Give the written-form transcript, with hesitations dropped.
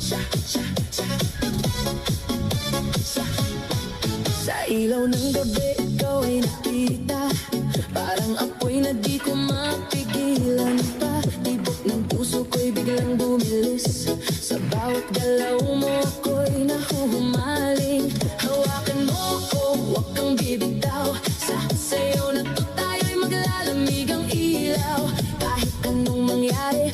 Sa ilaw ng gabi, ikaw ay nakita, parang apoy na di ko mapigilan pa. Tibok ng puso ko'y biglang bumilis, sa bawat galaw mo ako'y nahuhumaling. Hawakan mo ko, huwag kang bibitaw, sa sayo na to tayo'y maglalamig ang ilaw. Kahit anong mangyari,